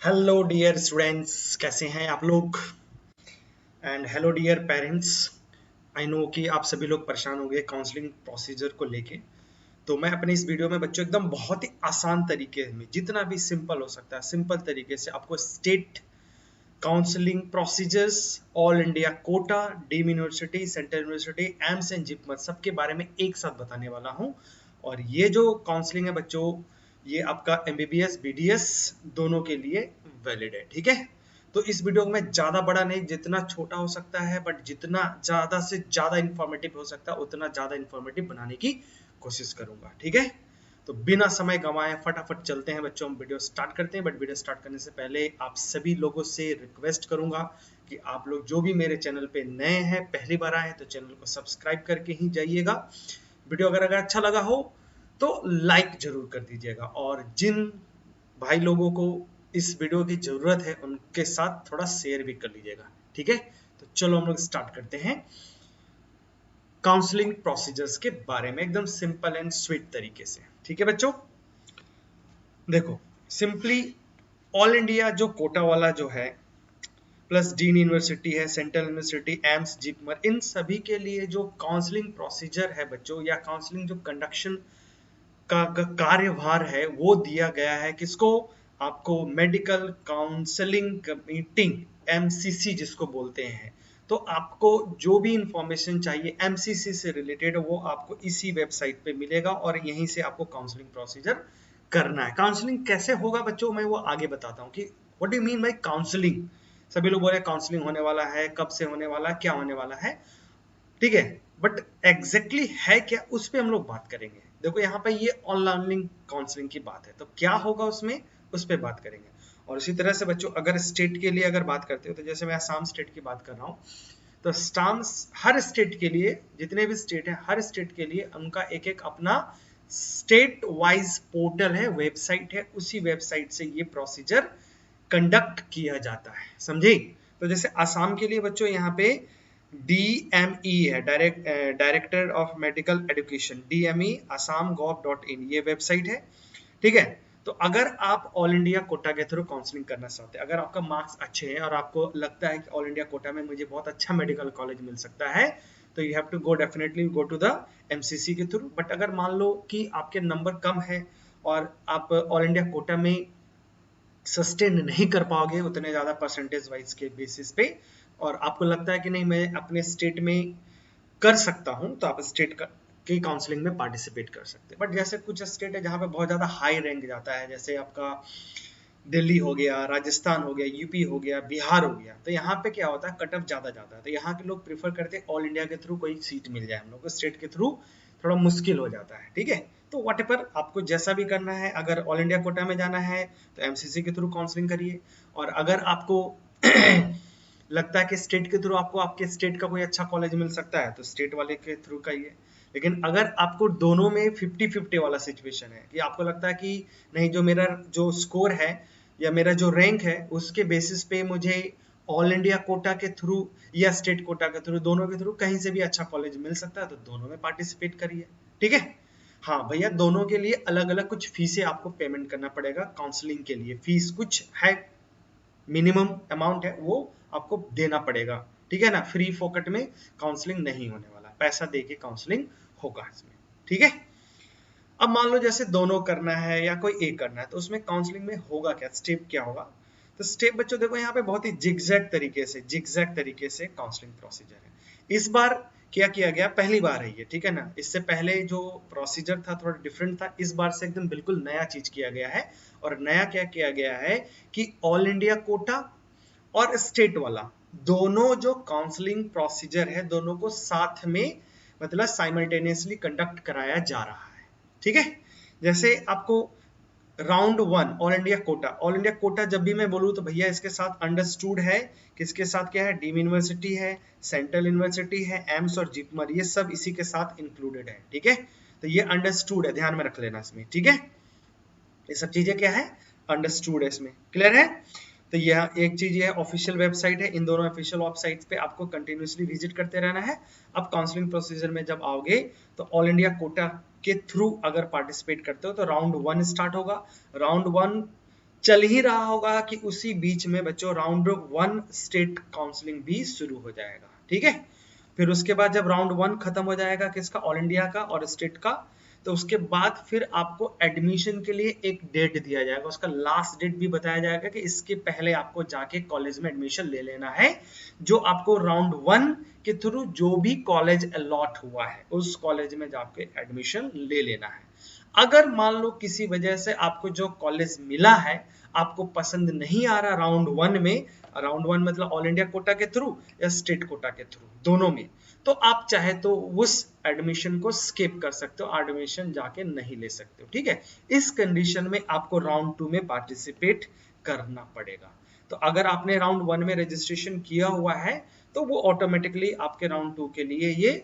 Hello dear students, कैसे हैं आप लोग। And hello dear parents. I know कि आप सभी लोग परेशान हो गए काउंसलिंग प्रोसीजर को लेके। तो मैं अपने इस वीडियो में बच्चों एकदम बहुत ही आसान तरीके में, जितना भी सिंपल हो सकता है, सिंपल तरीके से आपको state counselling procedures, all India quota, deemed university, central university, AIIMS and JIPMER सबके बारे में एक साथ बताने वाला हूं। और ये जो काउंसलिंग है बच्चों, ये आपका एमबीबीएस बीडीएस दोनों के लिए वैलिड है, ठीक है। तो इस वीडियो में ज्यादा बड़ा नहीं, जितना छोटा हो सकता है बट जितना ज्यादा से ज्यादा इंफॉर्मेटिव हो सकता है उतना ज्यादा इंफॉर्मेटिव बनाने की कोशिश करूंगा, ठीक है। तो बिना समय गंवाए फटाफट चलते हैं बच्चों, हम वीडियो स्टार्ट करते हैं। बट वीडियो स्टार्ट करने से पहले आप सभी लोगों से रिक्वेस्ट करूंगा कि आप लोग जो भी मेरे चैनल पे नए हैं, पहली बार आए हैं, तो चैनल को सब्सक्राइब करके ही जाइएगा। वीडियो अगर अच्छा लगा हो तो लाइक जरूर कर दीजिएगा, और जिन भाई लोगों को इस वीडियो की जरूरत है उनके साथ थोड़ा शेयर भी कर लीजिएगा, ठीक है। तो चलो हम लोग स्टार्ट करते हैं काउंसलिंग प्रोसीजर्स के बारे में एकदम सिंपल एंड स्वीट तरीके से, ठीक है बच्चों। देखो, सिंपली ऑल इंडिया जो कोटा वाला जो है, प्लस डीन यूनिवर्सिटी है, सेंट्रल यूनिवर्सिटी, एम्स, जिपमर, इन सभी के लिए जो काउंसलिंग प्रोसीजर है बच्चों, या काउंसलिंग जो कंडक्शन का कार्यभार है, वो दिया गया है किसको? आपको मेडिकल काउंसलिंग मीटिंग, एमसीसी जिसको बोलते हैं। तो आपको जो भी इंफॉर्मेशन चाहिए एमसीसी से रिलेटेड, वो आपको इसी वेबसाइट पे मिलेगा, और यहीं से आपको काउंसलिंग प्रोसीजर करना है। काउंसलिंग कैसे होगा बच्चों, मैं वो आगे बताता हूँ कि what do you mean by counselling. सभी लोग बोले काउंसलिंग होने वाला है, कब से होने वाला है, क्या होने वाला है, ठीक है। बट एग्जैक्टली है क्या, उस पर हम लोग बात करेंगे। देखो यहाँ पे ये ऑनलाइन काउंसलिंग की बात है, तो क्या होगा उसमें, उस पर बात करेंगे। और इसी तरह से बच्चों, अगर स्टेट के लिए अगर बात करते हो, तो जैसे मैं आसाम स्टेट की बात कर रहा हूँ, तो स्टाम्स हर स्टेट के लिए, जितने भी स्टेट है, हर स्टेट के लिए उनका एक एक अपना स्टेट वाइज पोर्टल है, वेबसाइट है। उसी वेबसाइट से ये प्रोसीजर कंडक्ट किया जाता है, समझे। तो जैसे आसाम के लिए बच्चों यहाँ पे DME है, director of medical education, DME assam.gov.in, ये वेबसाइट है, ठीक है। तो अगर आप ऑल इंडिया कोटा के थ्रू काउंसलिंग करना चाहते हैं, अगर आपका मार्क्स अच्छे हैं और आपको लगता है कि ऑल इंडिया कोटा में मुझे बहुत अच्छा मेडिकल कॉलेज मिल सकता है, तो you have to go, definitely go to the MCC के थ्रू। बट अगर मान लो कि आपके नंबर कम है और आप ऑल इंडिया कोटा में सस्टेन नहीं कर पाओगे उतने ज्यादा परसेंटेज वाइज के बेसिस पे, और आपको लगता है कि नहीं मैं अपने स्टेट में कर सकता हूं, तो आप स्टेट की काउंसलिंग में पार्टिसिपेट कर सकते हैं। बट जैसे कुछ स्टेट है जहां पे बहुत ज्यादा हाई रैंक जाता है, जैसे आपका दिल्ली हो गया, राजस्थान हो गया, यूपी हो गया, बिहार हो गया, तो यहाँ पे क्या होता है, कट ऑफ ज्यादा जाता है। तो यहाँ के लोग प्रीफर करते हैं ऑल इंडिया के थ्रू कोई सीट मिल जाए, हम लोग को स्टेट के थ्रू थोड़ा मुश्किल हो जाता है, ठीक है। तो वट एवर आपको जैसा भी करना है, अगर ऑल इंडिया कोटा में जाना है तो एमसीसी के थ्रू काउंसलिंग करिए, और अगर आपको लगता है कि स्टेट के थ्रू आपको आपके स्टेट का कोई अच्छा कॉलेज मिल सकता है, तो स्टेट वाले के थ्रू करिए। लेकिन अगर आपको दोनों में 50-50 वाला सिचुएशन है, कि आपको लगता है कि नहीं, जो मेरा जो स्कोर है या मेरा जो रैंक है उसके बेसिस पे मुझे ऑल इंडिया कोटा के थ्रू या स्टेट कोटा के थ्रू, दोनों के थ्रू कहीं से भी अच्छा कॉलेज मिल सकता है, तो दोनों में पार्टिसिपेट करिए, ठीक है। हाँ भैया, दोनों के लिए अलग अलग कुछ फीसें आपको पेमेंट करना पड़ेगा। काउंसलिंग के लिए फीस कुछ है, मिनिमम अमाउंट है, वो आपको देना पड़ेगा, ठीक है ना। फ्री फोकट में काउंसलिंग नहीं होने वाला, पैसा दे के काउंसलिंग होगा इसमें, ठीक है। अब मान लो जैसे दोनों करना है या कोई एक करना है, तो उसमें काउंसलिंग में होगा क्या, स्टेप क्या होगा। तो स्टेप बच्चों देखो यहाँ पे बहुत ही जिगजैग तरीके से काउंसलिंग प्रोसीजर है। इस बार क्या किया गया, पहली बार है ये, ठीक है ना। इससे पहले जो प्रोसीजर था थोड़ा डिफरेंट था, इस बार से एकदम बिल्कुल नया चीज किया गया है। और नया क्या किया गया है कि ऑल इंडिया कोटा और स्टेट वाला, दोनों जो काउंसलिंग प्रोसीजर है, दोनों को साथ में, मतलब साइमल्टेनियसली कंडक्ट कराया जा रहा है, ठीक है। जैसे आपको round one all India Kota जब भी मैं बोलूँ तो भैया इसके साथ अंडरस्टूड है, किसके साथ क्या है, डीम यूनिवर्सिटी है, सेंट्रल यूनिवर्सिटी है, एम्स और जिपमर, ये सब इसी के साथ इंक्लूडेड है, ठीक है। तो ये अंडरस्टूड है, ध्यान में रख लेना इसमें, ठीक है। ये सब चीजें क्या है, अंडरस्टूड है, इसमें क्लियर है। तो यह एक चीज ये ऑफिशियल वेबसाइट है, इन दोनों ऑफिशियल वेबसाइट्स पे आपको कंटिन्यूअसली विजिट करते रहना है। अब काउंसलिंग प्रोसीजर में जब आओगे, तो ऑल इंडिया कोटा के थ्रू अगर पार्टिसिपेट करते हो तो राउंड वन स्टार्ट होगा। राउंड वन चल ही रहा होगा कि उसी बीच में बच्चों राउंड 1 स्टेट काउंसलिंग भी शुरू हो जाएगा। ठीक है, फिर उसके बाद जब राउंड 1 खत्म हो जाएगा किसका, ऑल इंडिया का और स्टेट का, तो उसके बाद फिर आपको एडमिशन के लिए एक डेट दिया जाएगा, उसका लास्ट डेट भी बताया जाएगा कि इसके पहले आपको जाके कॉलेज में एडमिशन ले लेना है, जो आपको राउंड 1 के थ्रू जो भी कॉलेज अलॉट हुआ है उस कॉलेज में जाके एडमिशन ले लेना है। अगर मान लो किसी वजह से आपको जो कॉलेज मिला है आपको पसंद नहीं आ रहा राउंड 1 में, राउंड 1 मतलब ऑल इंडिया कोटा के थ्रू या स्टेट कोटा के थ्रू, दोनों में, तो आप चाहे तो उस एडमिशन को स्किप कर सकते हो, एडमिशन जाके नहीं ले सकते हो। ठीक है, इस कंडीशन में आपको राउंड 2 में पार्टिसिपेट करना पड़ेगा। तो अगर आपने राउंड 1 में रजिस्ट्रेशन किया हुआ है तो वो ऑटोमेटिकली आपके राउंड 2 के लिए ये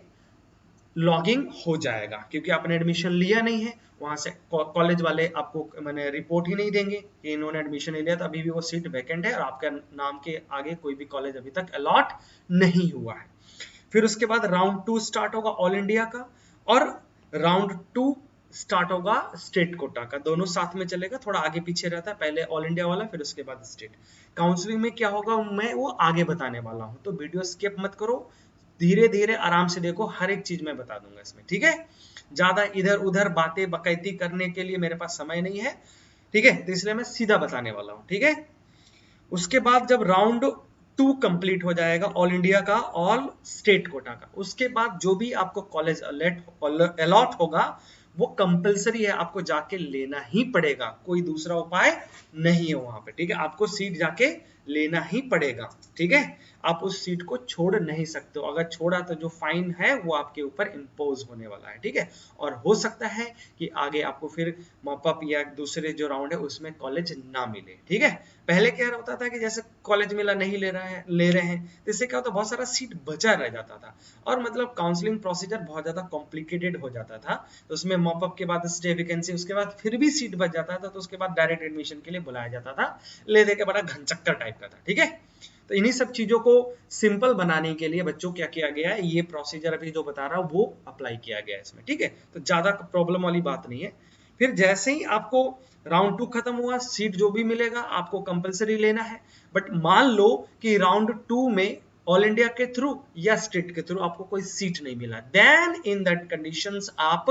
लॉगिंग हो जाएगा, क्योंकि आपने एडमिशन लिया नहीं है, वहां से कॉलेज वाले आपको मैंने रिपोर्ट ही नहीं देंगे कि इन्होंने एडमिशन नहीं लिया, तो अभी भी वो सीट वैकेंट है और आपके नाम के आगे कोई भी कॉलेज अभी तक अलॉट नहीं हुआ है। फिर उसके बाद राउंड 2 स्टार्ट होगा ऑल इंडिया का, और राउंड 2 स्टार्ट होगा स्टेट कोटा का, दोनों साथ में चलेगा, थोड़ा आगे पीछे रहता है, पहले ऑल इंडिया वाला फिर उसके बाद स्टेट। काउंसलिंग में क्या होगा मैं वो आगे बताने वाला हूं, तो वीडियो स्किप मत करो, धीरे धीरे आराम से देखो, हर एक चीज मैं बता दूंगा इसमें। ठीक है, ज्यादा इधर उधर बातें बकैती करने के लिए मेरे पास समय नहीं है। ठीक है, तो इसलिए मैं सीधा बताने वाला हूं। ठीक है, उसके बाद जब राउंड 2 कंप्लीट हो जाएगा ऑल इंडिया का ऑल स्टेट कोटा का, उसके बाद जो भी आपको कॉलेज अलॉट होगा वो कंपलसरी है, आपको जाके लेना ही पड़ेगा, कोई दूसरा उपाय नहीं है वहां पे। ठीक है, आपको सीट जाके लेना ही पड़ेगा। ठीक है, आप उस सीट को छोड़ नहीं सकते हो, अगर छोड़ा तो जो फाइन है वो आपके ऊपर इम्पोज होने वाला है। ठीक है, और हो सकता है कि आगे आपको फिर मॉपअप या दूसरे जो राउंड है उसमें कॉलेज ना मिले। ठीक है, पहले क्या होता था कि जैसे कॉलेज मिला नहीं ले रहे हैं, तो इससे क्या होता बहुत सारा सीट बचा रह जाता था, और मतलब काउंसलिंग प्रोसीजर बहुत ज्यादा कॉम्प्लिकेटेड हो जाता था, तो उसमें मॉपअप के बाद स्टे वैकेंसी, उसके बाद फिर भी सीट बच जाता था, तो उसके बाद डायरेक्ट एडमिशन के लिए बुलाया जाता था, ले दे के बड़ा घनचक्कर टाइप का था। ठीक है, तो इन्हीं सब चीजों को सिंपल बनाने के लिए बच्चों क्या किया गया है, ये प्रोसीजर अभी जो बता रहा हूं वो अप्लाई किया गया है इसमें। ठीक है, तो ज्यादा प्रॉब्लम वाली बात नहीं है। फिर जैसे ही आपको राउंड 2 खत्म हुआ, सीट जो भी मिलेगा आपको कंपलसरी लेना है, बट मान लो कि राउंड 2 में ऑल इंडिया के थ्रू या स्टेट के थ्रू आपको कोई सीट नहीं मिला, देन इन दैट कंडीशंस आप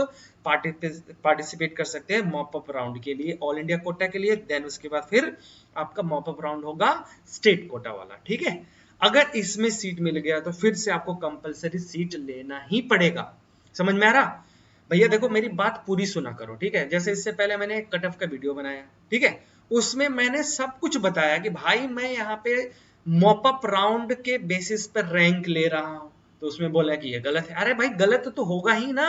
पार्टिसिपेट कर सकते हैं मॉपअप राउंड के लिए, ऑल इंडिया कोटा के लिए, देन उसके बाद फिर आपका मॉपअप राउंड होगा स्टेट कोटा वाला। ठीक है, अगर इसमें सीट मिल गया तो फिर से आपको कंपलसरी सीट लेना ही पड़ेगा। समझ में आ रहा भैया? देखो मेरी बात पूरी सुना करो। ठीक है, जैसे इससे पहले मैंने एक कट ऑफ का वीडियो बनाया, ठीक है, उसमें मैंने सब कुछ बताया कि भाई मैं यहाँ पे मॉपअप राउंड के बेसिस पर रैंक ले रहा हूं, तो उसमें बोला कि ये गलत है। अरे भाई गलत तो होगा ही ना,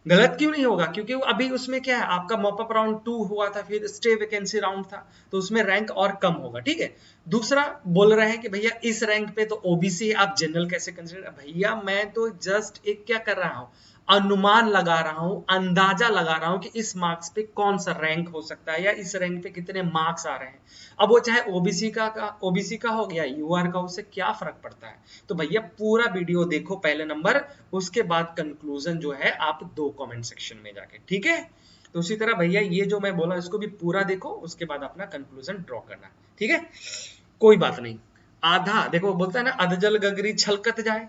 गलत क्यों नहीं होगा, क्योंकि अभी उसमें क्या है, आपका मॉपअप राउंड 2 हुआ था, फिर स्टे वैकेंसी राउंड था, तो उसमें रैंक और कम होगा। ठीक है, दूसरा बोल रहे हैं कि भैया इस रैंक पे तो ओबीसी है, आप जनरल कैसे कंसीडर, भैया मैं तो जस्ट एक क्या कर रहा हूं, अनुमान लगा रहा हूं, अंदाजा लगा रहा हूं कि इस मार्क्स पे कौन सा रैंक हो सकता है या इस रैंक पे कितने मार्क्स आ रहे हैं। अब वो चाहे ओबीसी का हो गया यूआर का, उससे क्या फर्क पड़ता है। तो भैया पूरा वीडियो देखो पहले नंबर, उसके बाद कंक्लूजन जो है आप दो कमेंट सेक्शन में जाके। ठीक है, तो उसी तरह भैया ये जो मैं बोला इसको भी पूरा देखो, उसके बाद अपना कंक्लूजन ड्रॉ करना। ठीक है, कोई बात नहीं, आधा देखो बोलता है ना, अधजल गगरी छलकत जाए,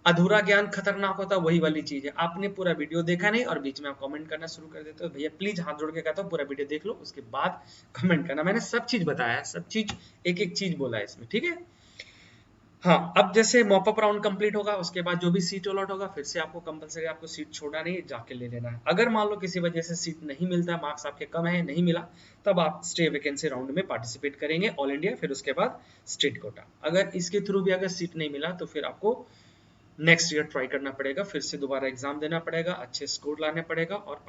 अधूरा ज्ञान खतरनाक होता, वही वाली चीज है। आपने पूरा वीडियो देखा नहीं और बीच में आप कमेंट करना शुरू कर देते हो, भैया प्लीज हाथ जोड़ के कहता हूँ पूरा वीडियो देख लो, उसके बाद कमेंट करना। मैंने सब चीज बताया है, सब चीज एक एक चीज बोला है इसमें। ठीक है, हाँ, अब जैसे मॉपअप राउंड कंप्लीट होगा उसके बाद जो भी सीट अलॉट होगा फिर से आपको कंपलसरी आपको सीट छोड़ना नहीं, जाके ले लेना है। अगर मान लो किसी वजह से सीट नहीं मिलता, मार्क्स आपके कम है, नहीं मिला, तब आप स्टे वैकेंसी राउंड में पार्टिसिपेट करेंगे ऑल इंडिया, फिर उसके बाद स्टेट कोटा। अगर इसके थ्रू भी अगर सीट नहीं मिला तो फिर आपको नेक्स्ट ईयर ट्राई करना पड़ेगा, फिर से दोबारा एग्जाम देना पड़ेगा, अच्छे स्कोर लाने पड़ेगा और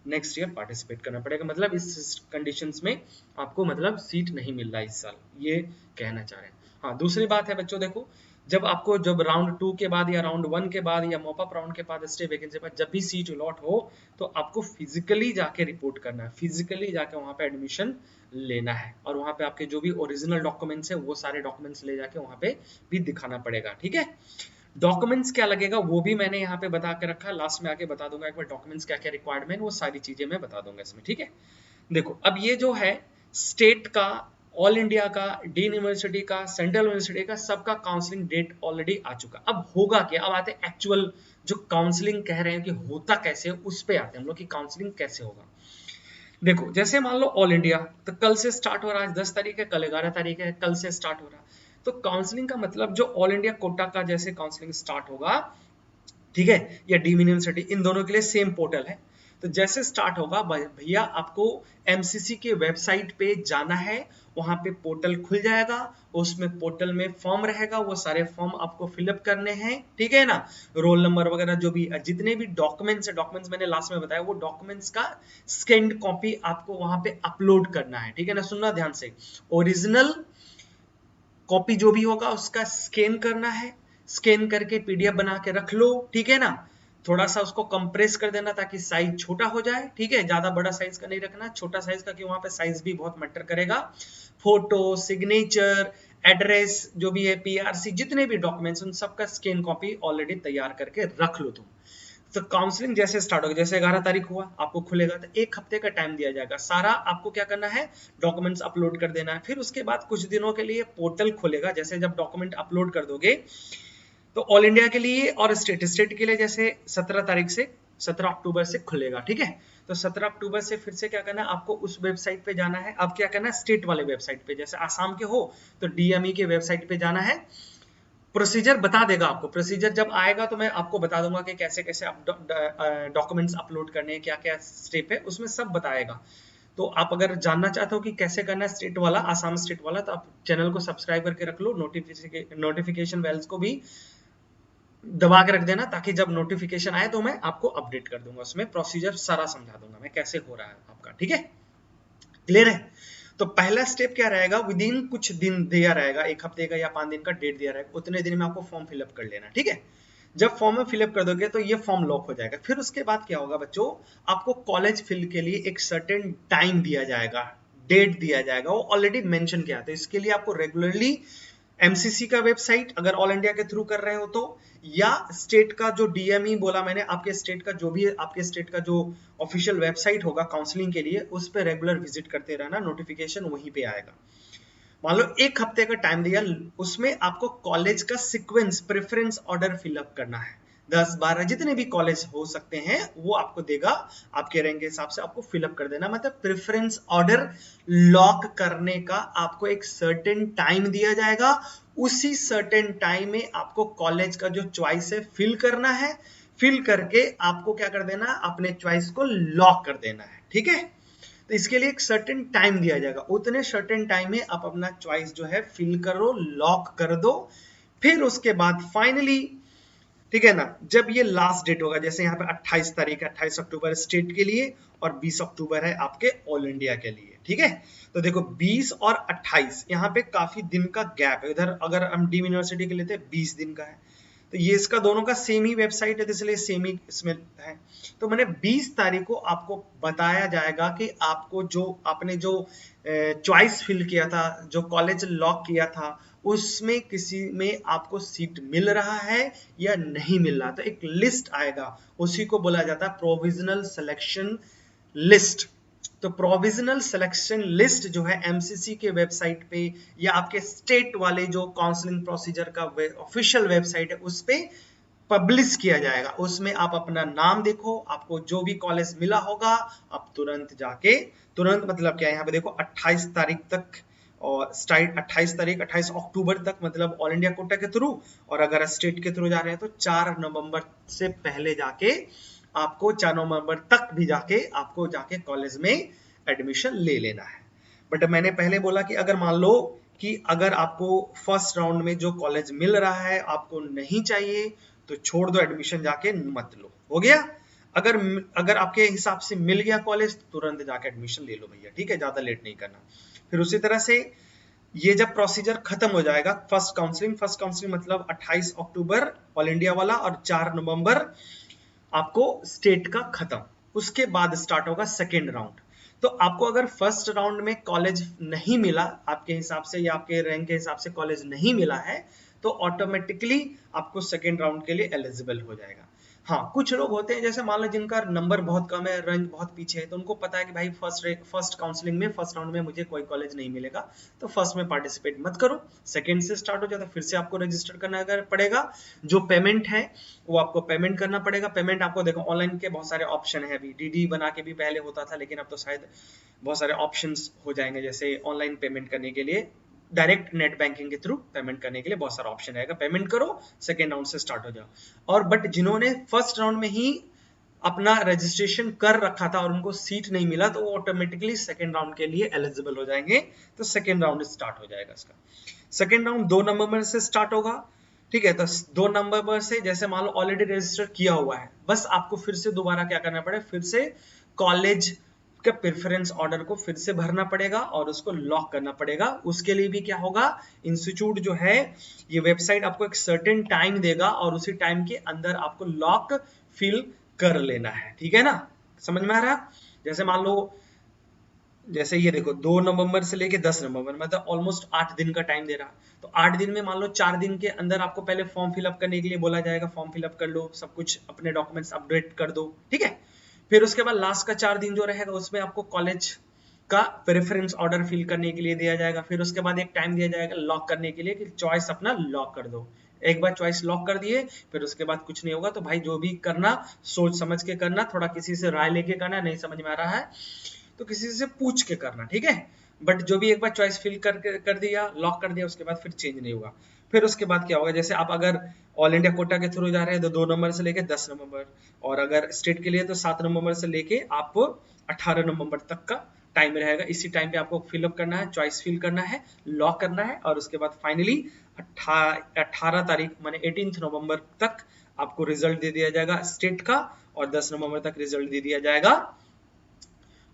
नेक्स्ट ईयर पार्टिसिपेट करना पड़ेगा। मतलब इस कंडीशंस में आपको मतलब सीट नहीं मिल रहा इस साल, ये कहना चाह रहे हैं। हाँ, दूसरी बात है बच्चों, देखो जब राउंड 2 के बाद या राउंड 1 के बाद या मॉपअप राउंड के बाद स्टे वैकेंसी पर जब भी सीट अलॉट हो तो आपको फिजिकली जाके रिपोर्ट करना है, फिजिकली जाके वहां पे एडमिशन लेना है, और वहां पे आपके जो भी ओरिजिनल डॉक्यूमेंट्स है वो सारे डॉक्यूमेंट्स ले जाके वहां पे भी दिखाना पड़ेगा। ठीक है, डॉक्यूमेंट्स क्या लगेगा वो भी मैंने यहाँ पे बता के रखा, लास्ट में आके बता दूंगा एक बार डॉक्यूमेंट्स क्या क्या रिक्वायरमेंट, वो सारी चीजें मैं बता दूंगा इसमें। ठीक है, देखो अब ये जो है स्टेट का, ऑल इंडिया का, डीन यूनिवर्सिटी का, सेंट्रल यूनिवर्सिटी का, सबका काउंसलिंग डेट ऑलरेडी आ चुका। अब होगा क्या, अब आते हैं एक्चुअल जो काउंसलिंग कह रहे हैं कि होता कैसे, उस पे आते हैं हम लोग कि काउंसलिंग कैसे होगा। देखो जैसे मान लो ऑल इंडिया, तो कल से स्टार्ट हो रहा है, 10 तारीख है, कल 11 तारीख है, कल से स्टार्ट हो रहा है। तो काउंसलिंग का मतलब जो ऑल इंडिया कोटा का जैसे काउंसलिंग स्टार्ट होगा, ठीक है, या डीम यूनिवर्सिटी, इन दोनों के लिए सेम पोर्टल है। तो जैसे स्टार्ट होगा भैया आपको एमसीसी के वेबसाइट पे जाना है, वहां पे पोर्टल खुल जाएगा, उसमें पोर्टल में फॉर्म रहेगा, वो सारे फॉर्म आपको फिलअप करने हैं, ठीक है ना, रोल नंबर वगैरह जो भी जितने भी डॉक्यूमेंट्स है, डॉक्यूमेंट्स मैंने लास्ट में बताया, वो डॉक्यूमेंट्स का स्कैन्ड कॉपी आपको वहां पे अपलोड करना है, ठीक है ना, सुनना ध्यान से, ओरिजिनल कॉपी जो भी होगा उसका स्कैन करना है, स्कैन करके पीडीएफ बना के रख लो, ठीक है ना, थोड़ा सा उसको कंप्रेस कर देना ताकि साइज छोटा हो जाए, ठीक है, ज्यादा बड़ा साइज का नहीं रखना, छोटा साइज का, कि वहां पे साइज भी बहुत मैटर करेगा। फोटो, सिग्नेचर, एड्रेस जो भी है, पीआरसी, जितने भी डॉक्यूमेंट्स, उन सबका स्कैन कॉपी ऑलरेडी तैयार करके रख लो तुम। तो काउंसलिंग जैसे स्टार्ट होगा, जैसे 11 तारीख हुआ आपको खुलेगा, तो एक हफ्ते का टाइम दिया जाएगा, सारा आपको क्या करना है, डॉक्यूमेंट्स अपलोड कर देना है। फिर उसके बाद कुछ दिनों के लिए पोर्टल खुलेगा, जैसे जब डॉक्यूमेंट अपलोड कर दोगे तो ऑल इंडिया के लिए और स्टेट स्टेट के लिए जैसे 17 तारीख से 17 अक्टूबर से खुलेगा, ठीक है। तो 17 अक्टूबर से फिर से क्या करना है, आपको उस वेबसाइट पे जाना है। अब क्या करना है, स्टेट वाले वेबसाइट पे, जैसे आसाम के हो तो डीएमई के वेबसाइट पे जाना है। प्रोसीजर बता देगा आपको, प्रोसीजर जब आएगा तो मैं आपको बता दूंगा कि कैसे कैसे आप डॉक्यूमेंट्स अपलोड करने हैं, क्या क्या स्टेप है, उसमें सब बताएगा। तो आप अगर जानना चाहते हो कि कैसे करना है स्टेट वाला, आसाम स्टेट वाला, तो आप चैनल को सब्सक्राइब करके रख लो, नोटिफिकेशन बेल्स को भी दबा के रख देना, ताकि जब नोटिफिकेशन आए तो मैं आपको अपडेट कर दूंगा, उसमें प्रोसीजर सारा समझा दूंगा मैं कैसे हो रहा है आपका, ठीक है, क्लियर है। तो पहला स्टेप क्या रहेगा, विद इन कुछ दिन दिया रहेगा, एक हफ्ते का या 5 दिन का डेट दिया रहेगा, उतने दिन में आपको फॉर्म फिलअप कर लेना, ठीक है। जब फॉर्म में फिलअप कर दोगे तो ये फॉर्म लॉक हो जाएगा। फिर उसके बाद क्या होगा बच्चों, आपको कॉलेज फिल के लिए एक सर्टेन टाइम दिया जाएगा, डेट दिया जाएगा, वो ऑलरेडी मेंशन किया था। इसके लिए आपको रेगुलरली एमसीसी का वेबसाइट, अगर ऑल इंडिया के थ्रू कर रहे हो तो, या स्टेट का जो डीएमई बोला मैंने, आपके स्टेट का जो भी आपके स्टेट का जो ऑफिशियल वेबसाइट होगा काउंसलिंग के लिए, उस पर रेगुलर विजिट करते रहना, नोटिफिकेशन वहीं पे आएगा। मान लो एक हफ्ते का टाइम दिया, उसमें आपको कॉलेज का सीक्वेंस प्रेफरेंस ऑर्डर फिलअप करना है, 10-12 जितने भी कॉलेज हो सकते हैं वो आपको देगा, आपके रैंक के हिसाब से आपको फिलअप कर देना। मतलब प्रेफरेंस ऑर्डर लॉक करने का आपको एक सर्टेन टाइम दिया जाएगा, उसी सर्टेन टाइम में आपको कॉलेज का जो चॉइस है फिल करना है, फिल करके आपको क्या कर देना, अपने चॉइस को लॉक कर देना है, ठीक है। तो इसके लिए एक सर्टेन टाइम दिया जाएगा, उतने सर्टेन टाइम में आप अपना चॉइस जो है फिल करो, लॉक कर दो। फिर उसके बाद फाइनली, ठीक है ना, जब ये लास्ट डेट होगा, जैसे यहाँ पे 28 तारीख है, 28 अक्टूबर स्टेट के लिए और 20 अक्टूबर है आपके ऑल इंडिया के लिए, ठीक है। तो देखो 20 और 28 यहाँ पे काफी दिन का गैप है, इधर अगर हम डीम यूनिवर्सिटी के लेते 20 दिन का है, तो ये इसका दोनों का सेम ही वेबसाइट है, तो इसलिए सेम ही इसमें है। तो मैंने 20 तारीख को आपको बताया जाएगा कि आपको जो आपने जो चॉइस फिल किया था, जो कॉलेज लॉक किया था, उसमें किसी में आपको सीट मिल रहा है या नहीं मिल रहा। तो एक लिस्ट आएगा, उसी को बोला जाता है प्रोविजनल सिलेक्शन लिस्ट। तो प्रोविजनल सिलेक्शन लिस्ट जो है एमसीसी के वेबसाइट पे या आपके स्टेट वाले जो काउंसलिंग प्रोसीजर का ऑफिशियल वेबसाइट है उस पे पब्लिश किया जाएगा। उसमें आप अपना नाम देखो, आपको जो भी कॉलेज मिला होगा आप तुरंत जाके, तुरंत मतलब क्या है, यहाँ पे देखो 28 तारीख तक और स्टार्ट 28 तारीख 28 अक्टूबर तक, मतलब ऑल इंडिया कोटा के थ्रू, और अगर स्टेट के थ्रू जा रहे हैं तो 4 नवंबर से पहले जाके आपको 4 नवंबर तक भी जाके आपको जाके कॉलेज में एडमिशन ले लेना है। बट मैंने पहले बोला कि अगर मान लो कि अगर आपको फर्स्ट राउंड में जो कॉलेज मिल रहा है आपको नहीं चाहिए तो छोड़ दो, एडमिशन जाके मत लो, हो गया। अगर अगर आपके हिसाब से मिल गया कॉलेज तो तुरंत जाके एडमिशन ले लो भैया, ठीक है, ज्यादा लेट नहीं करना। फिर उसी तरह से ये जब प्रोसीजर खत्म हो जाएगा, फर्स्ट काउंसलिंग मतलब 28 अक्टूबर ऑल इंडिया वाला और 4 नवंबर आपको स्टेट का खत्म, उसके बाद स्टार्ट होगा सेकेंड राउंड। तो आपको अगर फर्स्ट राउंड में कॉलेज नहीं मिला आपके हिसाब से या आपके रैंक के हिसाब से कॉलेज नहीं मिला है तो ऑटोमेटिकली आपको सेकेंड राउंड के लिए एलिजिबल हो जाएगा। हाँ, कुछ लोग होते हैं जैसे मान लो जिनका नंबर बहुत कम है, रैंक बहुत पीछे है, तो उनको पता है कि भाई फर्स्ट काउंसलिंग में फर्स्ट राउंड में मुझे कोई कॉलेज नहीं मिलेगा, तो फर्स्ट में पार्टिसिपेट मत करो, सेकंड से स्टार्ट हो जाता है, फिर से आपको रजिस्टर करना पड़ेगा। जो पेमेंट है वो आपको पेमेंट करना पड़ेगा। पेमेंट आपको देखो ऑनलाइन के बहुत सारे ऑप्शन है, अभी डीडी बना के भी पहले होता था, लेकिन अब तो शायद बहुत सारे ऑप्शंस हो जाएंगे, जैसे ऑनलाइन पेमेंट करने के लिए डायरेक्ट नेट बैंकिंग के थ्रू पेमेंट करने के लिए बहुत सारा ऑप्शन रहेगा, पेमेंट करो, सेकेंड राउंड से स्टार्ट हो जाओ। और बट जिन्होंने फर्स्ट राउंड में ही अपना रजिस्ट्रेशन कर रखा था और उनको सीट नहीं मिला, तो वो ऑटोमेटिकली सेकेंड राउंड के लिए एलिजिबल हो जाएंगे, तो सेकेंड राउंड स्टार्ट हो जाएगा इसका। सेकेंड राउंड 2 नवंबर से स्टार्ट होगा, ठीक है। तो 2 नवंबर से जैसे मान लो ऑलरेडी रजिस्टर किया हुआ है, बस आपको फिर से दोबारा क्या करना पड़ेगा, फिर से कॉलेज का प्रेफरेंस ऑर्डर को फिर से भरना पड़ेगा और उसको लॉक करना पड़ेगा। उसके लिए भी क्या होगा, इंस्टीट्यूट जो है ये वेबसाइट आपको एक सर्टेन टाइम देगा और उसी टाइम के अंदर आपको लॉक फिल कर लेना है, ठीक है ना, समझ में आ रहा। जैसे मान लो जैसे ये देखो 2 नवंबर से लेके 10 नवंबर, मतलब ऑलमोस्ट 8 दिन का टाइम दे रहा। तो 8 दिन में मान लो 4 दिन के अंदर आपको पहले फॉर्म फिलअप करने के लिए बोला जाएगा, फॉर्म फिलअप कर लो, सब कुछ अपने डॉक्यूमेंट्स अपडेट कर दो, ठीक है। फिर उसके बाद लास्ट का 4 दिन जो रहेगा उसमें आपको कॉलेज का प्रेफरेंस ऑर्डर फिल करने के लिए दिया जाएगा। फिर उसके बाद एक टाइम दिया जाएगा लॉक करने के लिए कि चॉइस अपना लॉक कर दो। एक बार चॉइस लॉक कर दिए फिर उसके बाद कुछ नहीं होगा, तो भाई जो भी करना सोच समझ के करना, थोड़ा किसी से राय लेके करना, नहीं समझ में आ रहा है तो किसी से पूछ के करना, ठीक है। बट जो भी एक बार चॉइस फिल कर दिया, लॉक कर दिया, उसके बाद फिर चेंज नहीं होगा। फिर उसके बाद क्या होगा, जैसे आप अगर ऑल इंडिया कोटा के थ्रू जा रहे हैं तो 2 नवंबर से लेके 10 नवंबर, और अगर स्टेट के लिए तो 7 नवंबर से लेके आप 18 नवंबर तक का टाइम रहेगा। इसी टाइम पे आपको फिलअप करना है, चॉइस फिल करना है, लॉक करना है, और उसके बाद फाइनली 18 तारीख माने 18 नवंबर तक आपको रिजल्ट दे दिया जाएगा स्टेट का, और 10 नवंबर तक रिजल्ट दे दिया जाएगा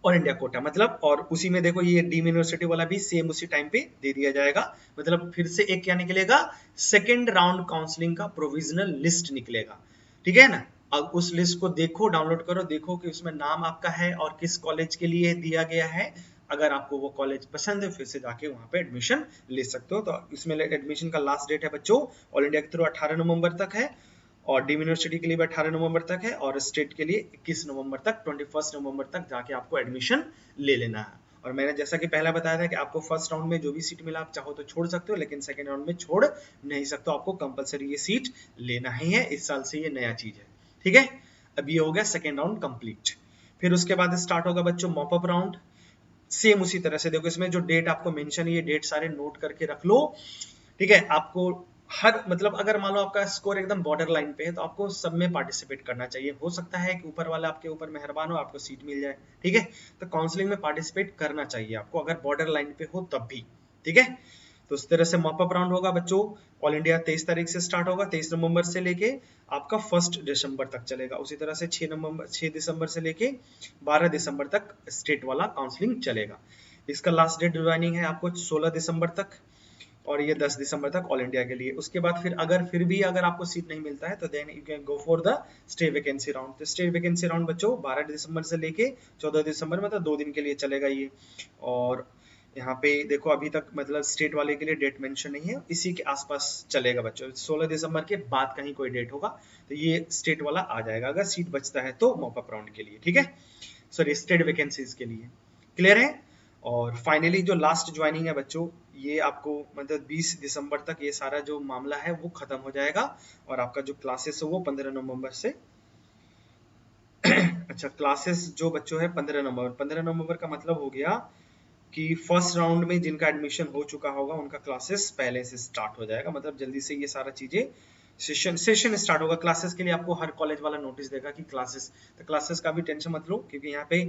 ऑल इंडिया कोटा, मतलब। और उसी में देखो ये डीम यूनिवर्सिटी वाला भी सेम उसी टाइम पे दे दिया जाएगा, मतलब फिर से एक क्या निकलेगा, सेकेंड राउंड काउंसलिंग का प्रोविजनल लिस्ट निकलेगा, ठीक है ना। अब उस लिस्ट को देखो, डाउनलोड करो, देखो कि उसमें नाम आपका है और किस कॉलेज के लिए दिया गया है। अगर आपको वो कॉलेज पसंद है फिर से जाके वहां पे एडमिशन ले सकते हो। तो इसमें एडमिशन का लास्ट डेट है बच्चों ऑल इंडिया के थ्रू 18 नवंबर तक है, और डीम यूनिवर्सिटी के लिए भी 18 नवंबर तक है, और स्टेट के लिए 21 नवंबर तक, 21 नवंबर तक जाके आपको एडमिशन ले लेना है। और मैंने जैसा कि पहला बताया था कि आपको फर्स्ट राउंड में जो भी सीट मिला आप चाहो तो छोड़ सकते हो, लेकिन सेकंड राउंड में छोड़ नहीं सकते, आपको कंपलसरी ये सीट लेना ही है, इस साल से ये नया चीज है, ठीक है। अब ये हो गया सेकेंड राउंड कंप्लीट। फिर उसके बाद स्टार्ट होगा बच्चों मॉपअप राउंड, सेम उसी तरह से। देखो इसमें जो डेट आपको मेंशन है, ये डेट सारे नोट करके रख लो, ठीक है। आपको हर मतलब अगर मान लो आपका स्कोर एकदम बॉर्डर लाइन पे है तो आपको सब में पार्टिसिपेट करना चाहिए। हो सकता है कि ऊपर वाला आपके ऊपर मेहरबान हो, आपको सीट मिल जाए, ठीक है। तो काउंसलिंग में पार्टिसिपेट करना चाहिए आपको, अगर बॉर्डर लाइन पे हो तब भी, ठीक है। तो इस तरह से मॉपअप राउंड होगा बच्चों। ऑल इंडिया 23 तारीख से स्टार्ट होगा, 23 नवंबर से लेके आपका 1 दिसंबर तक चलेगा। उसी तरह से 6 दिसंबर से लेके 12 दिसंबर तक स्टेट वाला काउंसलिंग चलेगा। इसका लास्ट डेट ज्वाइनिंग है आपको 16 दिसंबर तक, और ये 10 दिसंबर तक ऑल इंडिया के लिए। उसके बाद फिर भी अगर आपको सीट नहीं मिलता है तो then you can go for the stray vacancy round. तो स्टे वैकेंसी राउंड बच्चों 12 दिसंबर से लेके 14 दिसंबर, मतलब 2 दिन के लिए चलेगा ये। और यहाँ पे देखो अभी तक मतलब स्टेट वाले के लिए डेट मेंशन नहीं है, इसी के आसपास चलेगा बच्चों। 16 दिसंबर के बाद कहीं कोई डेट होगा तो ये स्टेट वाला आ जाएगा, अगर सीट बचता है तो मॉपअप राउंड के लिए, ठीक है, सॉरी स्टेट वैकेंसीज के लिए। क्लियर है। और फाइनली जो लास्ट ज्वाइनिंग है बच्चों, ये आपको मतलब 20 दिसंबर तक ये सारा जो मामला है वो खत्म हो जाएगा, और आपका जो क्लासेस है वो 15 नवंबर से अच्छा क्लासेस जो बच्चों है 15 नवंबर का मतलब हो गया कि फर्स्ट राउंड में जिनका एडमिशन हो चुका होगा उनका क्लासेस पहले से स्टार्ट हो जाएगा, मतलब जल्दी से ये सारा चीजें सेशन स्टार्ट होगा। क्लासेस के लिए आपको हर कॉलेज वाला नोटिस देगा कि क्लासेस, तो क्लासेस का भी टेंशन मत लो, क्योंकि यहाँ पे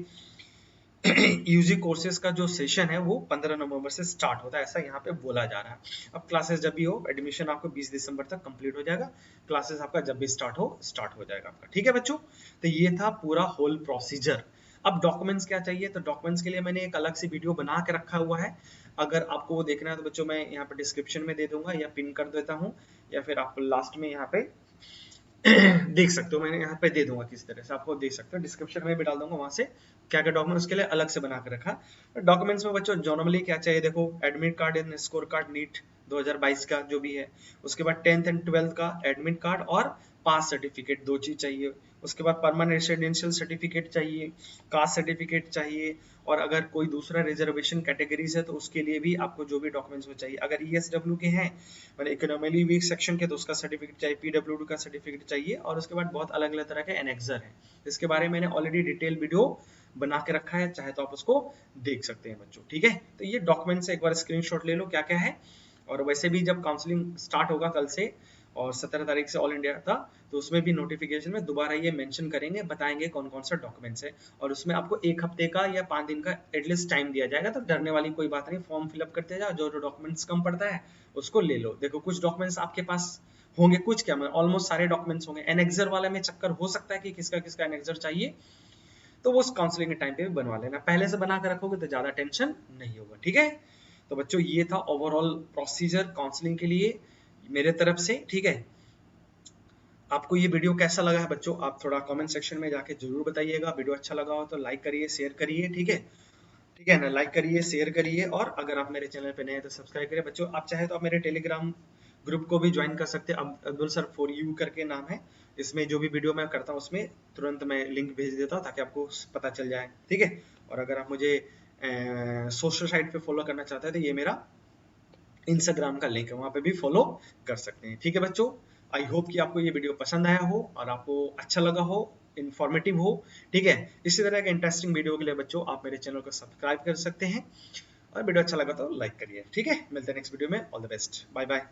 यूजी कोर्सेज का जो सेशन है वो 15 नवंबर से स्टार्ट होता है, ऐसा यहाँ पे बोला जा रहा है। अब क्लासेस जब भी हो, एडमिशन आपको 20 दिसंबर तक कंप्लीट हो जाएगा, क्लासेस आपका जब भी स्टार्ट हो जाएगा आपका, ठीक है बच्चों। तो ये था पूरा होल प्रोसीजर। अब डॉक्यूमेंट्स क्या चाहिए, तो डॉक्यूमेंट्स के लिए मैंने एक अलग से वीडियो बना के रखा हुआ है, अगर आपको वो देखना है तो बच्चों मैं यहाँ पे डिस्क्रिप्शन में दे दूंगा या पिन कर देता हूँ, या फिर आप लास्ट में यहाँ पे देख सकते हो, मैंने यहाँ पे दे दूंगा किस तरह से, आपको देख सकते हो, डिस्क्रिप्शन में भी डाल दूंगा, वहां से क्या क्या डॉक्यूमेंट्स के लिए अलग से बना कर रखा। डॉक्यूमेंट्स में बच्चों नॉर्मली क्या चाहिए, देखो admit card and score card NEET 2022 का जो भी है, उसके बाद 10th एंड 12th का एडमिट कार्ड और पास सर्टिफिकेट, 2 चीज चाहिए। उसके बाद परमानेंट रेसिडेंशियल सर्टिफिकेट चाहिए, कास्ट सर्टिफिकेट चाहिए, और अगर कोई दूसरा रिजर्वेशन कैटेगरीज है तो उसके लिए भी आपको जो भी डॉक्यूमेंट्स वो चाहिए। अगर ईएसडब्ल्यू के हैं मतलब इकोनॉमिकली वीक सेक्शन के तो उसका सर्टिफिकेट चाहिए, पीडब्ल्यूडी का सर्टिफिकेट चाहिए, और उसके बाद बहुत अलग अलग तरह के एनेक्सर है। इसके बारे में मैंने ऑलरेडी डिटेल वीडियो बना के रखा है, चाहे तो आप उसको देख सकते हैं बच्चों। ठीक है, तो ये डॉक्यूमेंट से एक बार स्क्रीनशॉट ले लो क्या क्या है। और वैसे भी जब काउंसलिंग स्टार्ट होगा कल से, और 17 तारीख से ऑल इंडिया था, तो उसमें भी नोटिफिकेशन में दोबारा ये मेंशन करेंगे, बताएंगे कौन कौन सा डॉक्यूमेंट्स है, और उसमें आपको 1 हफ्ते का या 5 दिन का एटलीस्ट टाइम दिया जाएगा। तो डरने वाली कोई बात नहीं, फॉर्म फिलअप करते जाओ, जो जो डॉक्यूमेंट्स कम पड़ता है उसको ले लो। देखो कुछ डॉक्यूमेंट्स आपके पास होंगे, कुछ क्या मैं ऑलमोस्ट सारे डॉक्यूमेंट्स होंगे। एनेक्सर वाला में चक्कर हो सकता है कि किसका किसका एनेक्सर चाहिए, तो वो उस काउंसलिंग के टाइम पे भी बनवा लेना। पहले से बना के रखोगे तो ज्यादा टेंशन नहीं होगा। ठीक है, तो बच्चों ये था ओवरऑल प्रोसीजर काउंसलिंग के लिए मेरे तरफ से। ठीक है, आपको ये वीडियो कैसा लगा है बच्चों, आप थोड़ा कमेंट सेक्शन में जाके जरूर बताइएगा। वीडियो अच्छा लगा हो तो लाइक करिए, शेयर करिए। ठीक है, ठीक है ना, लाइक करिए, शेयर करिए, और अगर आप मेरे चैनल पे नए हैं तो सब्सक्राइब करिए। बच्चों आप चाहे तो आप मेरे टेलीग्राम ग्रुप को भी ज्वाइन कर सकते हैं, अब्दुल सर फॉर यू करके नाम है। इसमें जो भी वीडियो मैं करता हूँ उसमें तुरंत मैं लिंक भेज देता हूँ ताकि आपको पता चल जाए। ठीक है, और अगर आप मुझे सोशल साइट पे फॉलो करना चाहते हैं तो ये मेरा इंस्टाग्राम का लिंक है, वहां पे भी फॉलो कर सकते हैं। ठीक है बच्चों, आई होप कि आपको ये वीडियो पसंद आया हो और आपको अच्छा लगा हो, इंफॉर्मेटिव हो। ठीक है, इसी तरह के इंटरेस्टिंग वीडियो के लिए बच्चों आप मेरे चैनल को सब्सक्राइब कर सकते हैं, और वीडियो अच्छा लगा तो लाइक करिए। ठीक है, मिलते हैं नेक्स्ट वीडियो में। All the best, bye bye.